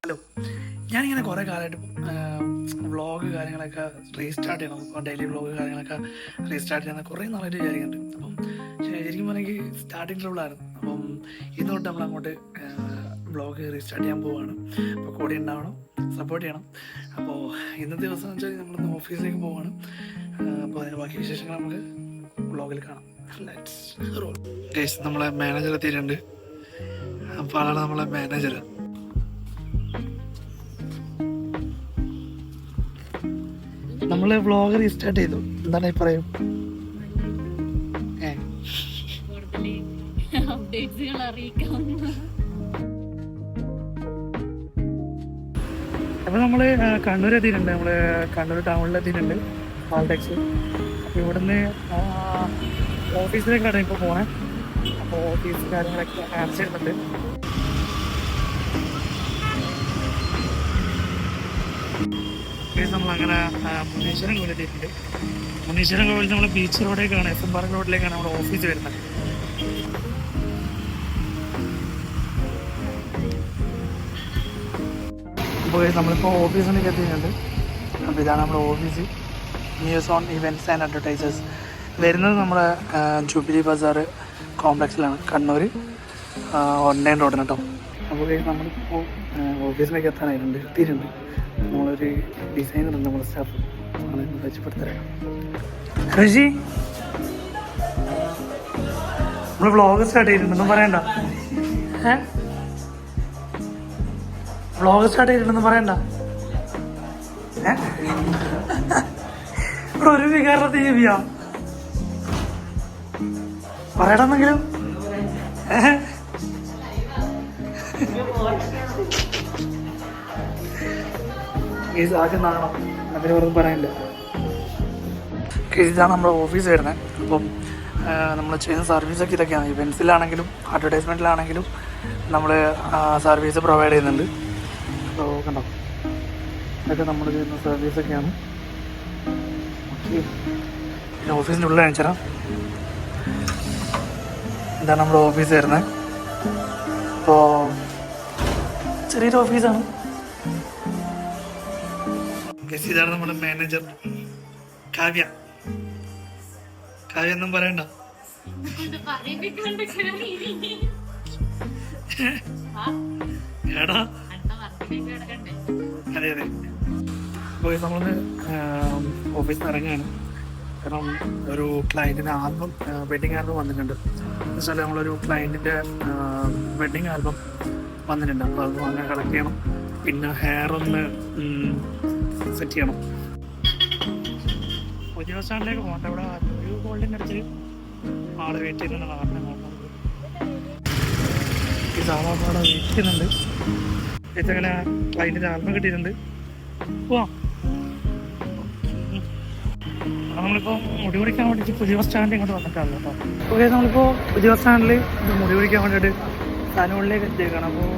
Hello, ഞാനിങ്ങനെ കുറേ കാലമായിട്ട് വ്ളോഗ് കാര്യങ്ങളൊക്കെ റീസ്റ്റാർട്ട് ചെയ്യണം. ഇപ്പോൾ ഡെയിലി വ്ളോഗ് കാര്യങ്ങളൊക്കെ റീസ്റ്റാർട്ട് ചെയ്യണം കുറേ നാളായിട്ട് വിചാരിക്കുന്നുണ്ട്. അപ്പം ശരിക്കും പറഞ്ഞെങ്കിൽ സ്റ്റാർട്ടിങ് ട്രബിളായിരുന്നു. അപ്പം ഇന്ന് തൊട്ട് നമ്മളങ്ങോട്ട് വ്ളോഗ് റീസ്റ്റാർട്ട് ചെയ്യാൻ പോവുകയാണ്. അപ്പോൾ കൂടെ ഉണ്ടാവണം, സപ്പോർട്ട് ചെയ്യണം. അപ്പോൾ ഇന്നത്തെ ദിവസം എന്ന് വെച്ചാൽ നമ്മളിന്ന് ഓഫീസിലേക്ക് പോവുകയാണ്. അപ്പോൾ അതിന് ബാക്കി വിശേഷങ്ങൾ നമുക്ക് വ്ളോഗിൽ കാണാം. Let's role. ഗൈസ്, നമ്മളെ മാനേജർ എത്തിയിട്ടുണ്ട്. അപ്പോൾ ആളാണ് നമ്മളെ മാനേജർ. നമ്മള് വ്ളോഗ് റീസ്റ്റാർട്ട് ചെയ്തു. എന്താണ് പറയും? അപ്പൊ നമ്മള് കണ്ണൂർ എത്തിയിട്ടുണ്ട്. നമ്മള് കണ്ണൂർ ടൗണിൽ എത്തിയിട്ടുണ്ട്, പാൾടെക്സ്. അപ്പൊ ഇവിടുന്ന് ഓഫീസിലേക്കാണ് ഇപ്പൊ പോണേ. അപ്പൊ ഓഫീസ് കാര്യങ്ങളൊക്കെ ആൻസർ ചെയ്യുന്നുണ്ട്. നമ്മളങ്ങനെ മുനീശ്വരൻ കോവിലെത്തിയിട്ടുണ്ട്. മുനീശ്വരൻ കോവിൽ നമ്മൾ ബീച്ച് റോഡിലേക്കാണ്, എസ് എം പാർക്ക് റോഡിലേക്കാണ് നമ്മുടെ ഓഫീസ് വരുന്നത്. അപ്പോൾ നമ്മളിപ്പോൾ ഓഫീസിലേക്ക് എത്തിയിട്ടുണ്ട്. അപ്പോൾ ഇതാണ് നമ്മുടെ office. News on events and advertisers. വരുന്നത് നമ്മുടെ ജൂബിലി ബസാർ കോംപ്ലക്സിലാണ്, കണ്ണൂർ 1 റോഡിന് കേട്ടോ. അപ്പോൾ നമ്മളിപ്പോൾ ഓഫീസിലേക്ക് എത്തിയിട്ടുണ്ട്. നമ്മളൊരു ഡിസൈനർ ഉണ്ട്, നമ്മുടെ സ്റ്റാഫ് ആണ് മെച്ചപ്പെടുത്തരാം. ഋഷി, നമ്മൾ വ്ളോഗ് സ്റ്റാർട്ട് ചെയ്തിട്ടുണ്ടെന്നും പറയണ്ട. വ്ളോഗ് സ്റ്റാർട്ട് ചെയ്തിട്ടുണ്ടെന്നും പറയണ്ട. ഇവിടെ ഒരു വികാരത്തെ ജീവിയാ പറയണമെന്നെങ്കിലും. ആദ്യം നാണം, അതിന് വെറുതെ പറയാനില്ല. ഇതാണ് നമ്മുടെ ഓഫീസ് വരുന്നത്. അപ്പം നമ്മൾ ചെയ്യുന്ന സർവീസൊക്കെ ഇതൊക്കെയാണ്. ഇവൻസിലാണെങ്കിലും അഡ്വർടൈസ്മെൻറ്റിലാണെങ്കിലും നമ്മൾ സർവീസ് പ്രൊവൈഡ് ചെയ്യുന്നുണ്ട്. അപ്പോൾ കണ്ടോ, ഇതൊക്കെ നമ്മൾ ചെയ്യുന്ന സർവീസൊക്കെയാണ്. പിന്നെ ഓഫീസിൻ്റെ ഉള്ളിൽ കാണിച്ചു തരാം. ഇതാണ് നമ്മുടെ ഓഫീസ് വരുന്നത്. അപ്പോൾ ചെറിയൊരു ഓഫീസാണ്. ഇതാണ് നമ്മുടെ മാനേജർ കാവ്യ. കാവ്യ ഒന്നും പറയണ്ട. എടാ, അതെ അതെ. അപ്പോൾ നമ്മള് ഓഫീസിൽ നിന്ന് ഇറങ്ങുകയാണ്. കാരണം ഒരു ക്ലയൻറ്റിന് ആൽബം, വെഡിങ് ആൽബം വന്നിട്ടുണ്ട്. എന്നുവെച്ചാൽ നമ്മളൊരു ക്ലയൻറ്റിൻ്റെ വെഡിങ് ആൽബം വന്നിട്ടുണ്ട്. അപ്പോൾ അത് അങ്ങനെ കളക്ട് ചെയ്യണം. പിന്നെ ഹെയർ ഒന്ന് സെറ്റ് ചെയ്യണം. പുതിയ സ്റ്റാൻഡിലേക്ക് പോകട്ടെ. ഇവിടെ ഒരു ഗോൾഡിൻ്റെ അടുത്ത് ആള് വെയിറ്റ് ചെയ്യുന്നുണ്ട്. കാരണം ഈ സാധാരണ അവിടെ വെയിറ്റ് ചെയ്യുന്നുണ്ട്. ഇതങ്ങനെ ക്ലൈൻറ്റിൻ്റെ ആൽബം കിട്ടിയിട്ടുണ്ട്. പോവാം. നമ്മളിപ്പോൾ മുടി പിടിക്കാൻ വേണ്ടിയിട്ട് പുതിയ ബസ് സ്റ്റാൻഡിൽ ഇങ്ങോട്ട് വന്നിട്ടാണ് കേട്ടോ. ഓക്കെ, നമ്മളിപ്പോൾ പുതിയ ബസ് സ്റ്റാൻഡിൽ മുടി പിടിക്കാൻ വേണ്ടിയിട്ട് സാനുകളിലേക്ക് എത്തിയേക്കാണ്. അപ്പോൾ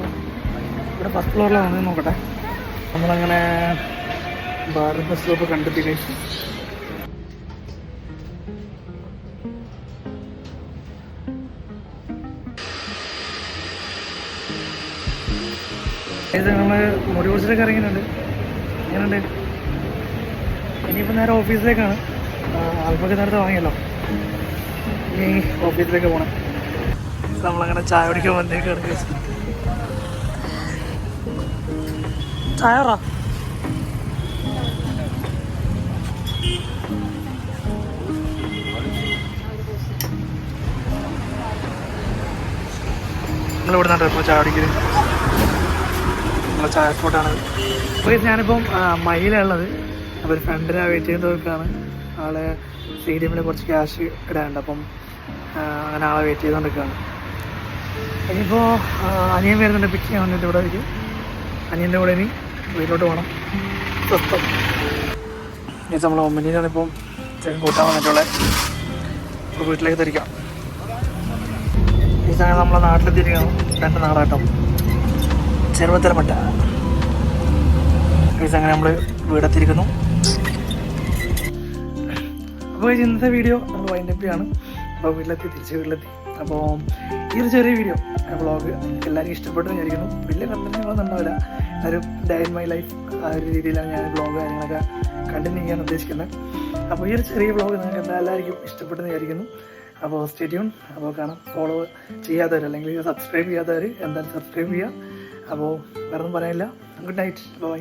ഇവിടെ ഫസ്റ്റ് ഫ്ലോറിലാണ് വന്നത്. നോക്കട്ടെ, നമ്മളങ്ങനെ ഭാരത് ബസ് സ്റ്റോപ്പ് കണ്ടെത്തി. ഇത് നമ്മൾ മുടി കുറിച്ചിലൊക്കെ ഇറങ്ങിയിട്ടുണ്ട്. എങ്ങനെയുണ്ട്? ഇനിയിപ്പോൾ നേരെ ഓഫീസിലേക്കാണ്. ആൽബൊക്കെ നേരത്തെ വാങ്ങിയല്ലോ. ഇനി ഓഫീസിലേക്ക് പോകണം. നമ്മളങ്ങനെ ചായ കുടിക്കാൻ വന്നേക്കാണ്. ചായ പറ. നമ്മളിവിടെ നിന്നാണ് ഇപ്പോൾ ചായ കുടിക്കുന്നത്. നമ്മളെ ചായ സ്പോട്ടാണ്. അപ്പോൾ ഞാനിപ്പം മയിലുള്ളത്. അപ്പോൾ ഒരു ഫ്രണ്ടിനെ വെയിറ്റ് ചെയ്ത് നോക്കുകയാണ്. ആളെ CDM കുറച്ച് ക്യാഷ് ഇടാനുണ്ട്. അപ്പം അങ്ങനെ ആളെ വെയിറ്റ് ചെയ്തുകൊണ്ടിരിക്കുകയാണ്. ഇനിയിപ്പോൾ അനിയൻ വരുന്നുണ്ട് പിക്ക് ചെയ്യാൻ വേണ്ടിയിട്ട്. ഇവിടെ വയ്ക്കും. അനിയൻ്റെ കൂടെ ഇനി വീട്ടിലോട്ട് പോകണം. സ്വസ്ഥം. ഇത് നമ്മൾ ഒമ്പനിയിലാണ് ഇപ്പം ചിക്കൻ കൂട്ടാൻ വന്നിട്ടുള്ളത്. ഇപ്പോൾ വീട്ടിലേക്ക് തിരിക്കാം. ഈ സമയം നമ്മളെ നാട്ടിലെത്തിയിരിക്കണം. 2 നാടാട്ടോ, ചെറുപ്പത്തലമട്ട. ഈ സമയം നമ്മൾ വീടെത്തിയിരിക്കുന്നു. അപ്പോൾ ഇന്നത്തെ വീഡിയോ നമ്മൾ വൈൻഡപ്പ് ചെയ്യാണ്. അപ്പോൾ തിരിച്ച് വീട്ടിലെത്തി. അപ്പോൾ ഈ ഒരു ചെറിയ വീഡിയോ വ്ളോഗ് എല്ലാവർക്കും ഇഷ്ടപ്പെട്ടെന്ന് വിചാരിക്കുന്നു. വലിയ കണ്ടന്റുകളൊന്നും ഉണ്ടാവില്ല, ഒരു ഡേ ഇൻ മൈ ലൈഫ് ആ ഒരു രീതിയിലാണ് ഞാൻ വ്ളോഗ് കാര്യങ്ങളൊക്കെ കണ്ടിന്യൂ ചെയ്യാൻ ഉദ്ദേശിക്കുന്നത്. അപ്പോൾ ഈ ഒരു ചെറിയ വ്ളോഗ് നിങ്ങൾക്ക് എല്ലാവർക്കും ഇഷ്ടപ്പെട്ടെന്ന് വിചാരിക്കുന്നു. അപ്പോൾ സ്റ്റേ ട്യൂൺ. അപ്പോൾ കാണാം. ഫോളോ ചെയ്യാത്തവർ അല്ലെങ്കിൽ സബ്സ്ക്രൈബ് ചെയ്യാത്തവർ എന്തായാലും സബ്സ്ക്രൈബ് ചെയ്യുക. അപ്പോൾ വേറെ ഒന്നും പറയാനില്ല. Good night. ബൈ.